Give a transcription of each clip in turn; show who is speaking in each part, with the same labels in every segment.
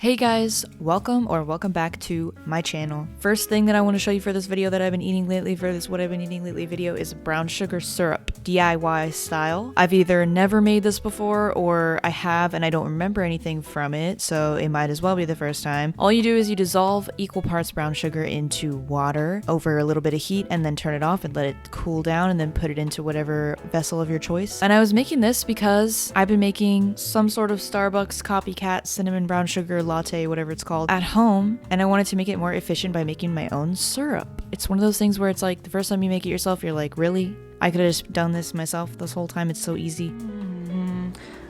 Speaker 1: Hey guys, welcome back to my channel. First thing that I want to show you for this video that I've been eating lately for this what I've been eating lately video is brown sugar syrup, DIY style. I've either never made this before or I have and I don't remember anything from it, so it might as well be the first time. All you do is you dissolve equal parts brown sugar into water over a little bit of heat and then turn it off and let it cool down and then put it into whatever vessel of your choice. And I was making this because I've been making some sort of Starbucks copycat cinnamon brown sugar latte, whatever it's called, at home, and I wanted to make it more efficient by making my own syrup. It's one of those things where it's like the first time you make it yourself, you're like, really? I could have just done this myself this whole time. It's so easy.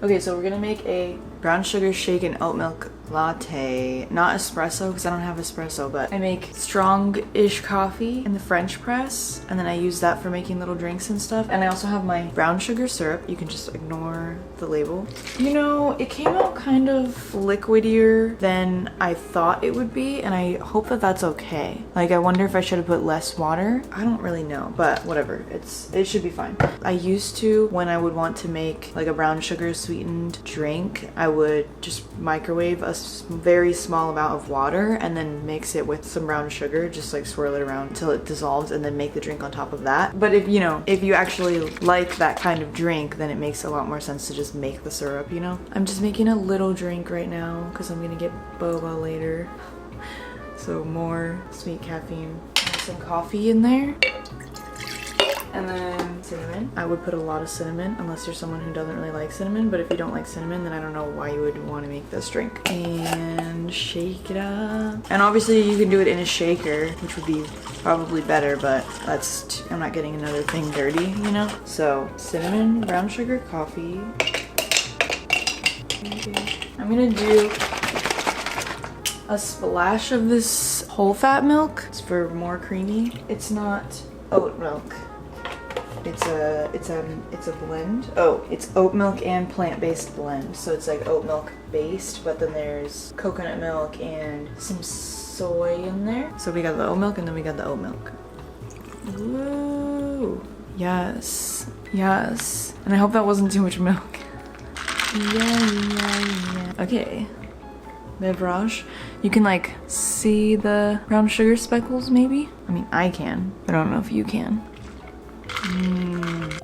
Speaker 1: Okay, so we're gonna make a brown sugar shaken oat milk latte. Not espresso, because I don't have espresso, but I make strong-ish coffee in the French press, and then I use that for making little drinks and stuff. And I also have my brown sugar syrup. You can just ignore the label. You know, it came out kind of liquidier than I thought it would be, and I hope that that's okay. Like, I wonder if I should have put less water. I don't really know, but whatever. It should be fine. I used to, when I would want to make like a brown sugar sweetened drink, I would just microwave a very small amount of water and then mix it with some brown sugar, just like swirl it around until it dissolves and then make the drink on top of that. But if you actually like that kind of drink, then it makes a lot more sense to just make the syrup, you know? I'm just making a little drink right now because I'm gonna get boba later. So more sweet caffeine. Some coffee in there. And then cinnamon. I would put a lot of cinnamon unless you're someone who doesn't really like cinnamon, but if you don't like cinnamon, then I don't know why you would want to make this drink. And shake it up. And obviously you can do it in a shaker, which would be probably better, but I'm not getting another thing dirty, you know? So cinnamon, brown sugar, coffee. I'm gonna do a splash of this whole fat milk. It's for more creamy. It's not oat milk. It's a blend. Oh, it's oat milk and plant-based blend. So it's like oat milk based, but then there's coconut milk and some soy in there. So we got the oat milk and then we got the oat milk. Woo! Yes. Yes. And I hope that wasn't too much milk. Yeah. Okay. Beverage. You can like see the brown sugar speckles maybe? I mean, I can, but I don't know if you can.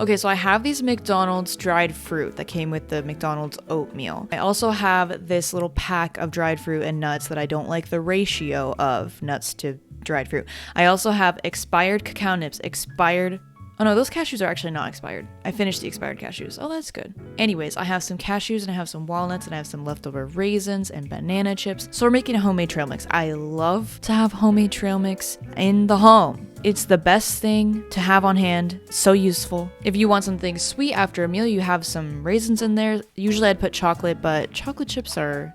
Speaker 1: Okay, so I have these McDonald's dried fruit that came with the McDonald's oatmeal. I also have this little pack of dried fruit and nuts that I don't like the ratio of nuts to dried fruit. I also have expired cacao nibs, oh no, those cashews are actually not expired. I finished the expired cashews. Oh, that's good. Anyways, I have some cashews and I have some walnuts and I have some leftover raisins and banana chips. So we're making a homemade trail mix. I love to have homemade trail mix in the home. It's the best thing to have on hand. So useful. If you want something sweet after a meal, you have some raisins in there. Usually I'd put chocolate, but chocolate chips are...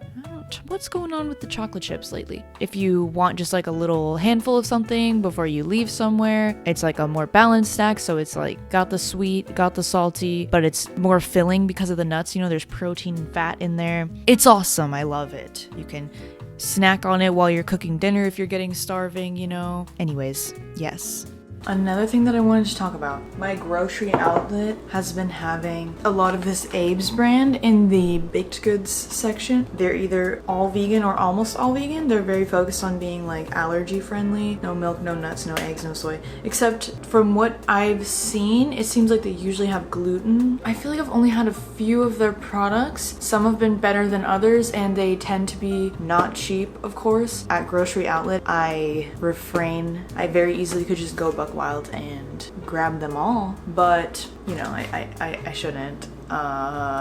Speaker 1: What's going on with the chocolate chips lately? If you want just like a little handful of something before you leave somewhere, it's like a more balanced snack. So it's like got the sweet, got the salty, but it's more filling because of the nuts. You know, there's protein and fat in there. It's awesome. I love it. You can snack on it while you're cooking dinner if you're getting starving, you know. Anyways, yes. Another thing that I wanted to talk about, my grocery outlet has been having a lot of this Abe's brand in the baked goods section. They're either all vegan or almost all vegan. They're very focused on being like allergy friendly. No milk, no nuts, no eggs, no soy. Except from what I've seen, it seems like they usually have gluten. I feel like I've only had a few of their products. Some have been better than others and they tend to be not cheap, of course. At grocery outlet, I refrain. I very easily could just go buck wild and grab them all, but you know, I shouldn't.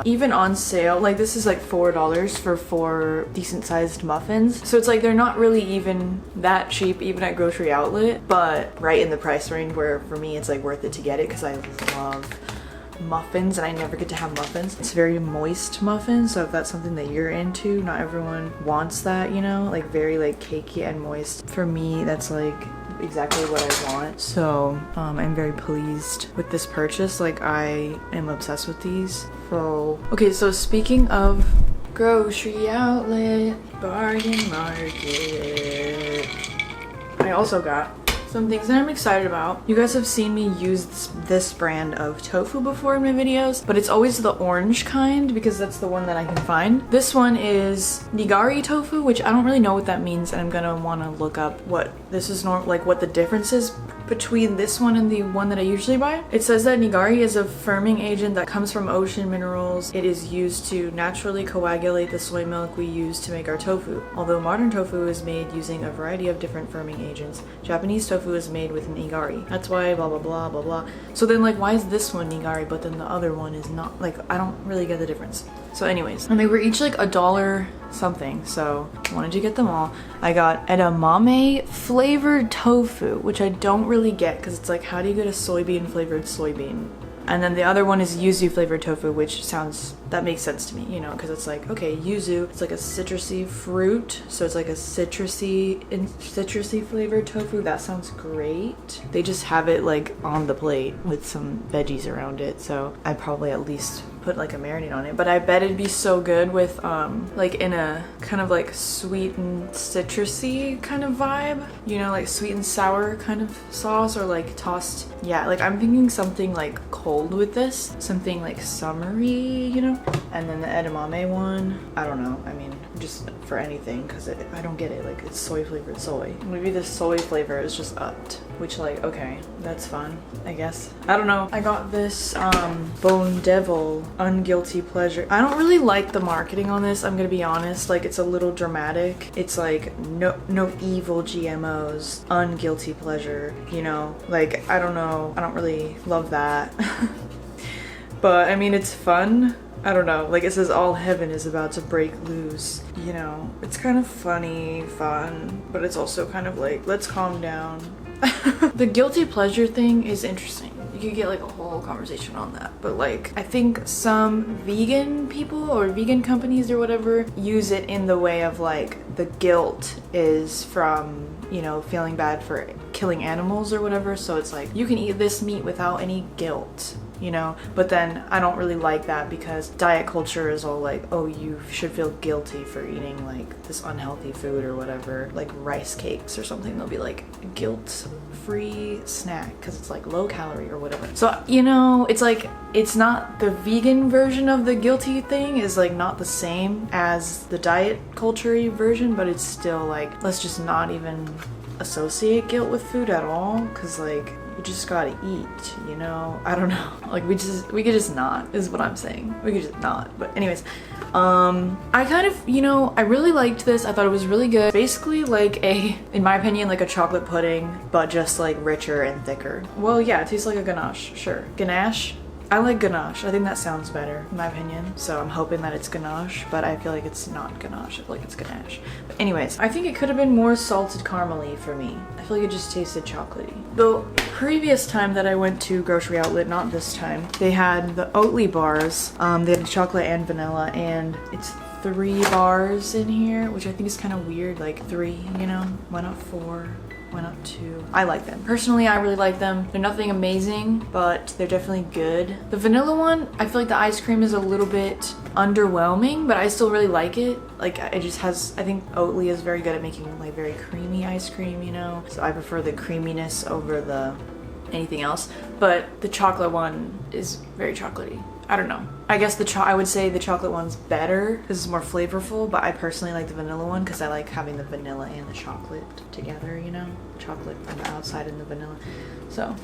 Speaker 1: Even on sale, like this is like $4 for 4 decent sized muffins, so it's like they're not really even that cheap even at grocery outlet, but right in the price range where for me it's like worth it to get it because I love muffins and I never get to have muffins. It's very moist muffins, so if that's something that you're into, not everyone wants that, you know, like very like cakey and moist. For me, that's like exactly what I want. So I'm very pleased with this purchase. Like I am obsessed with these. So okay, so speaking of grocery outlet, bargain market, I also got some things that I'm excited about. You guys have seen me use this brand of tofu before in my videos, but it's always the orange kind because that's the one that I can find. This one is nigari tofu, which I don't really know what that means, and I'm gonna want to look up what this is like what the difference is between this one and the one that I usually buy. It says that nigari is a firming agent that comes from ocean minerals. It is used to naturally coagulate the soy milk we use to make our tofu. Although modern tofu is made using a variety of different firming agents, Japanese tofu is made with nigari. That's why blah blah blah blah blah. So then like why is this one nigari but then the other one is not? Like I don't really get the difference. So anyways, and they were each like $1 something, so I wanted to get them all. I got edamame flavored tofu, which I don't really get because it's like, how do you get a soybean flavored soybean? And then the other one is yuzu flavored tofu, which that makes sense to me, you know, because it's like, okay, yuzu, it's like a citrusy fruit, so it's like a citrusy flavored tofu. That sounds great. They just have it like on the plate with some veggies around it, so I'd probably at least put like a marinade on it, but I bet it'd be so good with like in a kind of like sweet and citrusy kind of vibe, you know, like sweet and sour kind of sauce, or like tossed. Yeah, like I'm thinking something like cold with this, something like summery, you know. And then the edamame one, I don't know, I mean just for anything, because I don't get it, like it's soy flavored soy. Maybe the soy flavor is just upped, which like, okay, that's fun, I guess. I don't know. I got this Bone Devil Unguilty Pleasure. I don't really like the marketing on this, I'm gonna be honest. Like it's a little dramatic. It's like no evil GMOs, unguilty pleasure, you know, like I don't know, I don't really love that. But I mean it's fun. I don't know, like it says all heaven is about to break loose, you know. It's kind of funny, fun, but it's also kind of like, let's calm down. The guilty pleasure thing is interesting. You could get like a whole conversation on that, but like I think some vegan people or vegan companies or whatever use it in the way of like the guilt is from, you know, feeling bad for killing animals or whatever, so it's like you can eat this meat without any guilt, you know. But then I don't really like that because diet culture is all like, oh, you should feel guilty for eating like this unhealthy food or whatever, like rice cakes or something. They'll be like guilt-free snack because it's like low calorie or whatever. So, you know, it's like, it's not the vegan version of the guilty thing is like not the same as the diet culture version, but it's still like, let's just not even associate guilt with food at all, because like you just gotta eat, you know. I don't know, like we could just not, is what I'm saying. We could just not. But anyways, I kind of, you know, I really liked this. I thought it was really good. Basically like in my opinion, like a chocolate pudding, but just like richer and thicker. Well, yeah, it tastes like a ganache, sure. Ganache? I like ganache. I think that sounds better in my opinion. So I'm hoping that it's ganache, but I feel like it's not ganache. I feel like it's ganache. But anyways, I think it could have been more salted caramely for me. I feel like it just tasted chocolatey. The previous time that I went to Grocery Outlet, not this time, they had the Oatly bars. They had chocolate and vanilla, and it's 3 bars in here, which I think is kind of weird. Like 3, you know? Why not 4? Why not 2? I like them. Personally, I really like them. They're nothing amazing, but they're definitely good. The vanilla one, I feel like the ice cream is a little bit underwhelming, but I still really like it. Like it just has, I think Oatly is very good at making like very creamy ice cream, you know? So I prefer the creaminess over the anything else. But the chocolate one is very chocolatey. I don't know. I guess I would say the chocolate one's better because it's more flavorful, but I personally like the vanilla one because I like having the vanilla and the chocolate together, you know? Chocolate on the outside and the vanilla. So,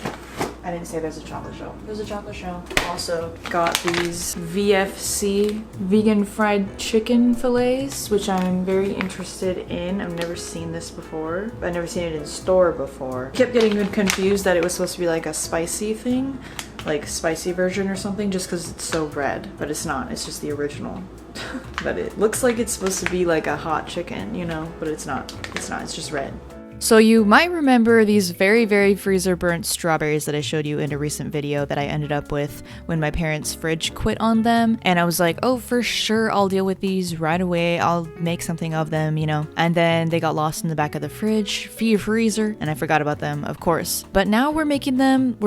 Speaker 1: I didn't say there's a chocolate shell. There's a chocolate shell. Also got these VFC, vegan fried chicken fillets, which I'm very interested in. I've never seen this before. I've never seen it in store before. I kept getting confused that it was supposed to be like a spicy thing, like spicy version or something, just because it's so red, but it's not. It's just the original. But it looks like it's supposed to be like a hot chicken, you know, but it's not. It's not. It's just red. So you might remember these very, very freezer burnt strawberries that I showed you in a recent video that I ended up with when my parents' fridge quit on them. And I was like, oh, for sure, I'll deal with these right away. I'll make something of them, you know. And then they got lost in the back of the fridge, freezer, and I forgot about them, of course. But now we're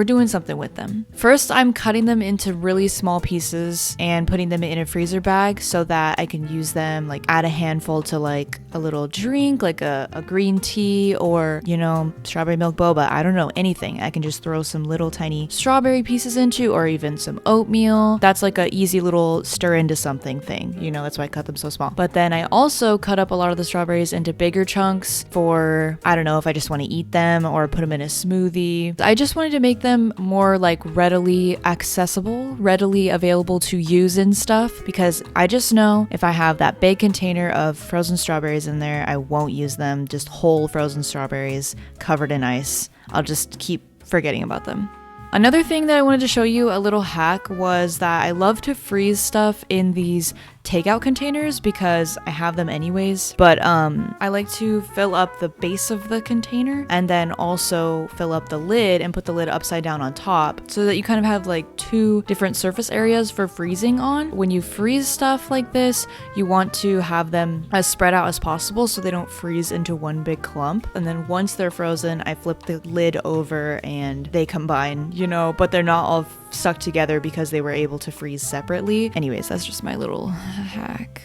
Speaker 1: doing something with them. First, I'm cutting them into really small pieces and putting them in a freezer bag so that I can use them, like add a handful to like a little drink, like a green tea or, you know, strawberry milk boba. I don't know, anything. I can just throw some little tiny strawberry pieces into, or even some oatmeal. That's like a easy little stir into something thing. You know, that's why I cut them so small. But then I also cut up a lot of the strawberries into bigger chunks for, I don't know, if I just want to eat them or put them in a smoothie. I just wanted to make them more like readily accessible, readily available to use and stuff, because I just know if I have that big container of frozen strawberries in there, I won't use them. Just whole frozen strawberries covered in ice. I'll just keep forgetting about them. Another thing that I wanted to show you, a little hack, was that I love to freeze stuff in these takeout containers because I have them anyways, but I like to fill up the base of the container and then also fill up the lid and put the lid upside down on top so that you kind of have like two different surface areas for freezing on. When you freeze stuff like this, you want to have them as spread out as possible so they don't freeze into one big clump. And then once they're frozen, I flip the lid over and they combine, you know, but they're not all stuck together because they were able to freeze separately. Anyways, that's just my little hack.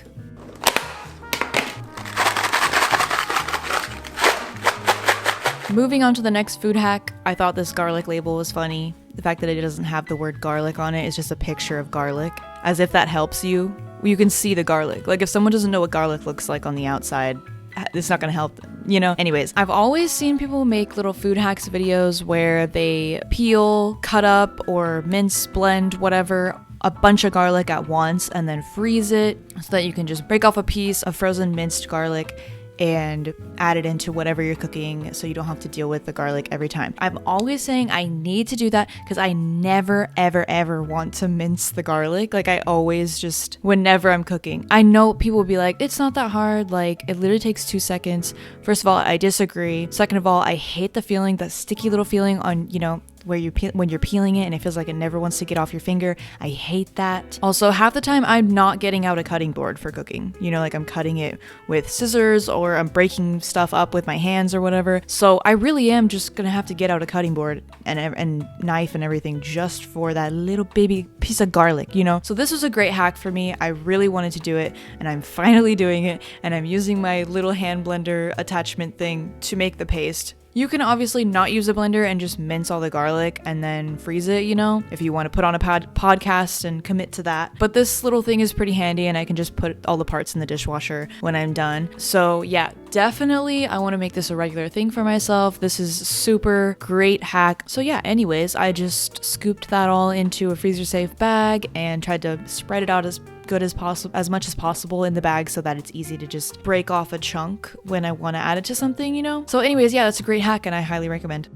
Speaker 1: Moving on to the next food hack, I thought this garlic label was funny. The fact that it doesn't have the word garlic on it is just a picture of garlic, as if that helps you. You can see the garlic. Like if someone doesn't know what garlic looks like on the outside, it's not gonna help them, you know? Anyways, I've always seen people make little food hacks videos where they peel, cut up, or mince, blend, whatever, a bunch of garlic at once and then freeze it so that you can just break off a piece of frozen minced garlic and add it into whatever you're cooking so you don't have to deal with the garlic every time. I'm always saying I need to do that because I never, ever, ever want to mince the garlic. Like I always just, whenever I'm cooking, I know people will be like, it's not that hard. Like it literally takes 2 seconds. First of all, I disagree. Second of all, I hate the feeling, that sticky little feeling on, you know, where when you're peeling it and it feels like it never wants to get off your finger. I hate that. Also, half the time I'm not getting out a cutting board for cooking. You know, like I'm cutting it with scissors or I'm breaking stuff up with my hands or whatever. So I really am just gonna have to get out a cutting board and knife and everything just for that little baby piece of garlic, you know? So this was a great hack for me. I really wanted to do it and I'm finally doing it, and I'm using my little hand blender attachment thing to make the paste. You can obviously not use a blender and just mince all the garlic and then freeze it, you know, if you want to put on a podcast and commit to that. But this little thing is pretty handy and I can just put all the parts in the dishwasher when I'm done. So yeah, definitely I want to make this a regular thing for myself. This is super great hack. So yeah, anyways, I just scooped that all into a freezer safe bag and tried to spread it out as good as possible, as much as possible in the bag so that it's easy to just break off a chunk when I want to add it to something, you know? So anyways, yeah, that's a great hack and I highly recommend.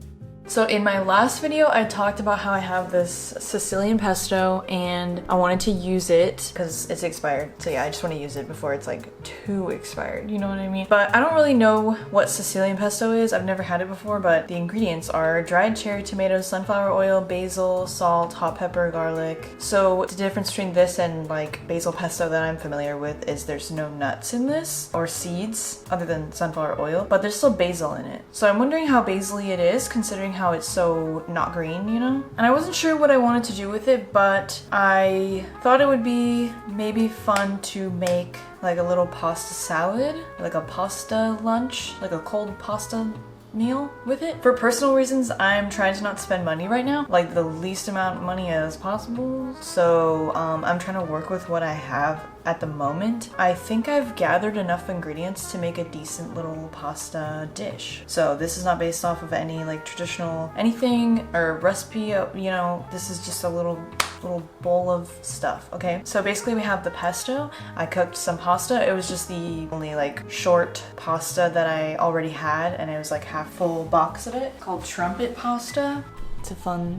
Speaker 1: So in my last video, I talked about how I have this Sicilian pesto and I wanted to use it because it's expired. So yeah, I just want to use it before it's like too expired, you know what I mean? But I don't really know what Sicilian pesto is. I've never had it before, but the ingredients are dried cherry tomatoes, sunflower oil, basil, salt, hot pepper, garlic. So the difference between this and like basil pesto that I'm familiar with is there's no nuts in this or seeds other than sunflower oil, but there's still basil in it. So I'm wondering how basil-y it is considering how it's so not green, you know? And I wasn't sure what I wanted to do with it, but I thought it would be maybe fun to make like a little pasta salad, like a pasta lunch, like a cold pasta meal with it. For personal reasons, I'm trying to not spend money right now, like the least amount of money as possible. So I'm trying to work with what I have at the moment. I think I've gathered enough ingredients to make a decent little pasta dish. So this is not based off of any like traditional anything or recipe, you know, this is just a little bowl of stuff, okay? So basically we have the pesto. I cooked some pasta. It was just the only like short pasta that I already had, and it was like half full box of it called trumpet pasta.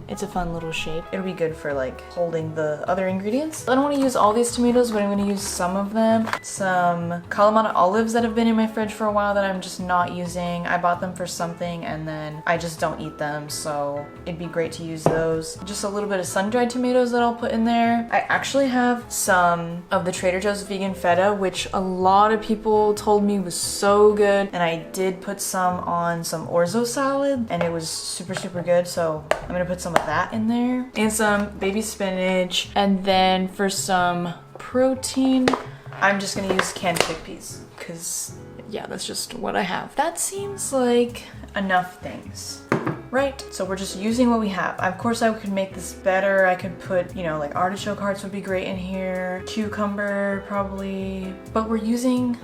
Speaker 1: It's a fun little shape. It'll be good for like holding the other ingredients. I don't want to use all these tomatoes, but I'm going to use some of them. Some Kalamata olives that have been in my fridge for a while that I'm just not using. I bought them for something and then I just don't eat them, so it'd be great to use those. Just a little bit of sun-dried tomatoes that I'll put in there. I actually have some of the Trader Joe's vegan feta, which a lot of people told me was so good, and I did put some on some orzo salad and it was super good, so I'm gonna put some of that in there and some baby spinach. And then for some protein, I'm just gonna use canned chickpeas because yeah, that's just what I have. That seems like enough things. Right, so we're just using what we have. Of course, I could make this better. I could put, you know, like artichoke hearts would be great in here. Cucumber, probably. But we're using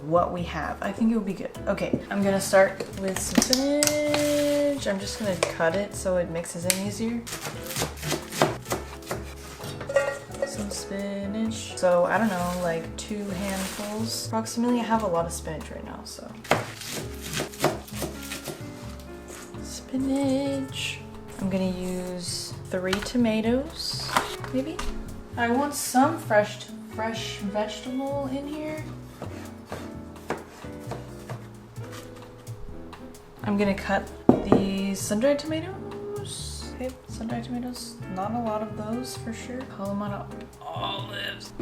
Speaker 1: what we have. I think it would be good. Okay, I'm gonna start with some spinach. I'm just gonna cut it so it mixes in easier. Some spinach. So, I don't know, like 2 handfuls approximately. I have a lot of spinach right now, so. Spinach. I'm gonna use 3 tomatoes, maybe. I want some fresh vegetable in here. I'm gonna cut these sun-dried tomatoes. Okay, sun-dried tomatoes. Not a lot of those for sure. Call them on olives.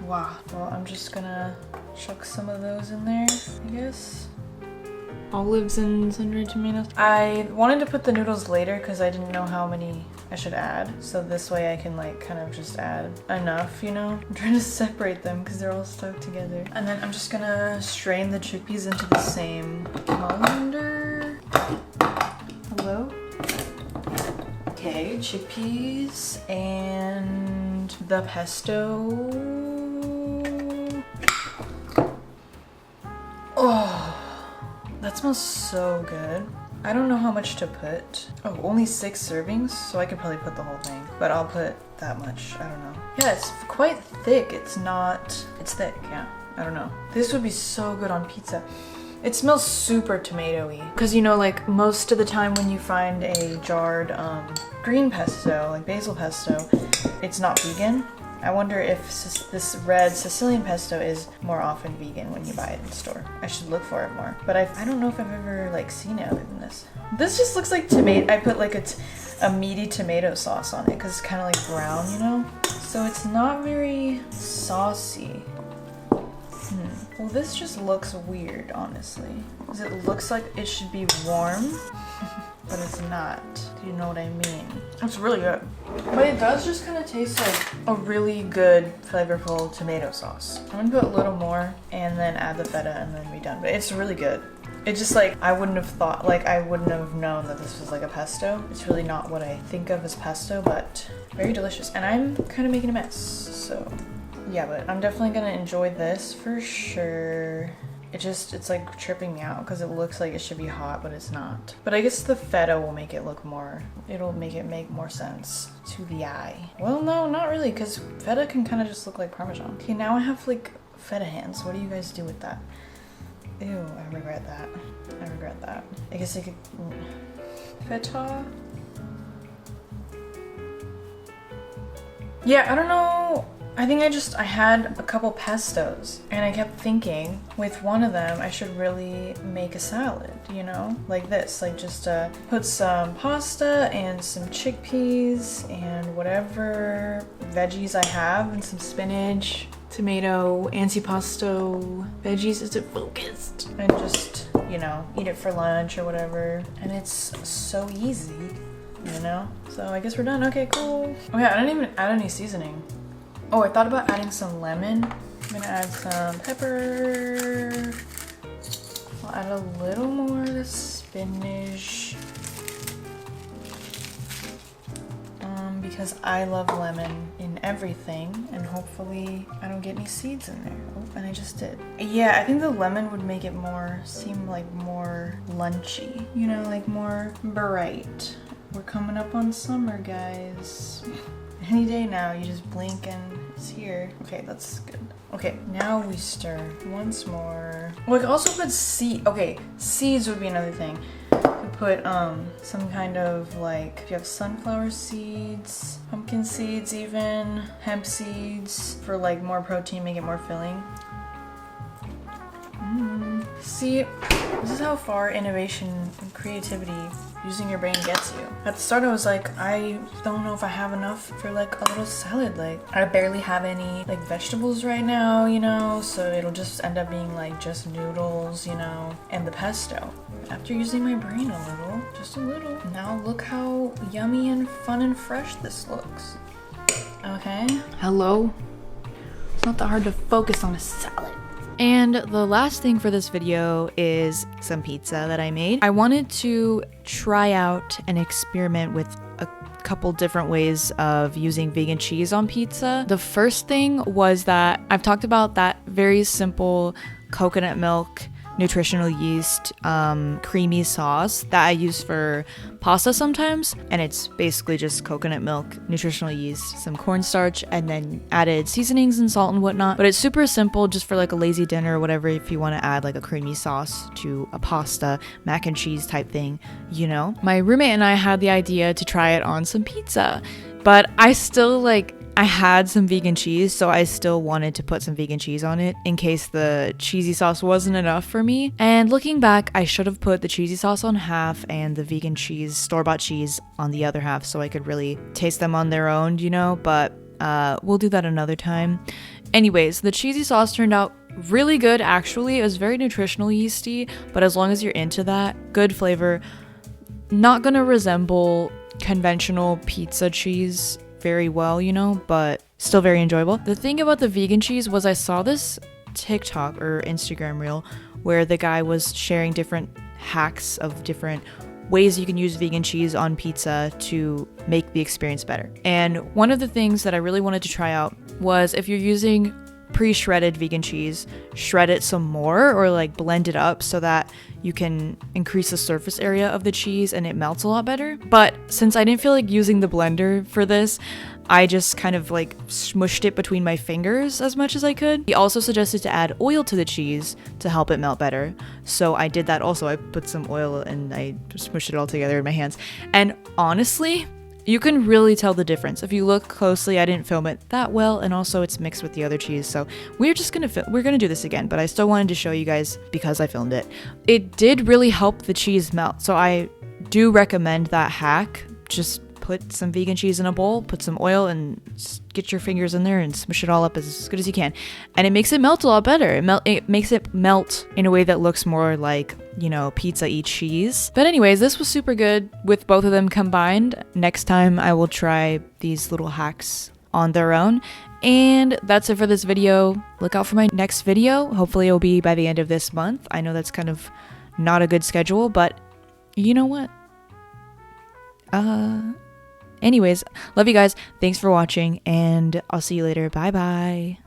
Speaker 1: Wow. Well, I'm just gonna chuck some of those in there, I guess. Olives and sun-dried tomatoes. I wanted to put the noodles later because I didn't know how many I should add. So this way I can like kind of just add enough, you know? I'm trying to separate them because they're all stuck together. And then I'm just gonna strain the chickpeas into the same colander. Hello? Okay, chickpeas and the pesto. Oh. That smells so good. I don't know how much to put. Oh, only 6 servings, so I could probably put the whole thing. But I'll put that much, I don't know. Yeah, it's quite thick. It's thick, yeah. I don't know. This would be so good on pizza. It smells super tomatoey. Because you know, like most of the time when you find a jarred green pesto, like basil pesto, it's not vegan. I wonder if this red Sicilian pesto is more often vegan when you buy it in the store. I should look for it more. But I don't know if I've ever like seen it other than this. This just looks like tomato. I put like a meaty tomato sauce on it because it's kind of like brown, you know? So it's not very saucy. Well, this just looks weird, honestly. Because it looks like it should be warm, but it's not. Do you know what I mean? It's really good. But it does just kind of taste like a really good, flavorful tomato sauce. I'm gonna put a little more and then add the feta and then be done. But it's really good. It's just like, I wouldn't have thought, like I wouldn't have known that this was like a pesto. It's really not what I think of as pesto, but very delicious. And I'm kind of making a mess, so yeah, but I'm definitely gonna enjoy this for sure. It's like tripping me out because it looks like it should be hot, but it's not. But I guess the feta will make it look more, it'll make it make more sense to the eye. Well, no, not really, because feta can kind of just look like Parmesan. Okay, now I have like feta hands. What do you guys do with that? Ew, I regret that. I regret that. I guess I could... Feta? Yeah, I don't know. I think I had a couple pestos and I kept thinking with one of them I should really make a salad, you know, like this, like just put some pasta and some chickpeas and whatever veggies I have and some spinach, tomato, antipasto, veggies. Is it focused? And just, you know, eat it for lunch or whatever. And it's so easy, you know? So I guess we're done. Okay, cool. Oh yeah, I didn't even add any seasoning. Oh, I thought about adding some lemon. I'm gonna add some pepper. I'll add a little more of the spinach. Because I love lemon in everything, and hopefully I don't get any seeds in there. Oh, and I just did. Yeah, I think the lemon would make it seem like more lunchy, you know, like more bright. We're coming up on summer, guys. Any day now, you just blink and it's here. Okay, that's good. Okay, now we stir once more. Oh, I could also put seeds would be another thing. You put some kind of like, if you have sunflower seeds, pumpkin seeds even, hemp seeds for like more protein, make it more filling. See, this is how far innovation and creativity, using your brain gets you. At the start I was like, I don't know if I have enough for like a little salad. Like I barely have any like vegetables right now, you know, so it'll just end up being like just noodles, you know, and the pesto. After using my brain a little, just a little, now look how yummy and fun and fresh this looks. Okay. Hello? It's not that hard to focus on a salad. And the last thing for this video is some pizza that I made. I wanted to try out and experiment with a couple different ways of using vegan cheese on pizza. The first thing was that I've talked about that very simple coconut milk, nutritional yeast, creamy sauce that I use for pasta sometimes. And it's basically just coconut milk, nutritional yeast, some cornstarch, and then added seasonings and salt and whatnot. But it's super simple, just for like a lazy dinner or whatever, if you want to add like a creamy sauce to a pasta, mac and cheese type thing, you know? My roommate and I had the idea to try it on some pizza, but I still I had some vegan cheese, so I still wanted to put some vegan cheese on it in case the cheesy sauce wasn't enough for me. And looking back, I should have put the cheesy sauce on half and the vegan cheese, store-bought cheese, on the other half so I could really taste them on their own, you know, but we'll do that another time. Anyways, the cheesy sauce turned out really good, actually. It was very nutritional yeasty, but as long as you're into that, good flavor. Not gonna resemble conventional pizza cheese very well, you know, but still very enjoyable. The thing about the vegan cheese was I saw this TikTok or Instagram reel where the guy was sharing different hacks of different ways you can use vegan cheese on pizza to make the experience better. And one of the things that I really wanted to try out was, if you're using pre-shredded vegan cheese, shred it some more or like blend it up so that you can increase the surface area of the cheese and it melts a lot better. But since I didn't feel like using the blender for this, I just kind of like smushed it between my fingers as much as I could. He also suggested to add oil to the cheese to help it melt better. So I did that also. I put some oil and I just smushed it all together in my hands. And honestly, you can really tell the difference. If you look closely, I didn't film it that well, and also it's mixed with the other cheese, so we're gonna do this again, but I still wanted to show you guys because I filmed it. It did really help the cheese melt, so I do recommend that hack. Just put some vegan cheese in a bowl, put some oil, and get your fingers in there and smush it all up as good as you can. And it makes it melt a lot better. It makes it melt in a way that looks more like, you know, pizza-y cheese. But anyways, this was super good with both of them combined. Next time I will try these little hacks on their own. And that's it for this video. Look out for my next video. Hopefully it'll be by the end of this month. I know that's kind of not a good schedule, but you know what? Anyways, love you guys. Thanks for watching, and I'll see you later. Bye bye.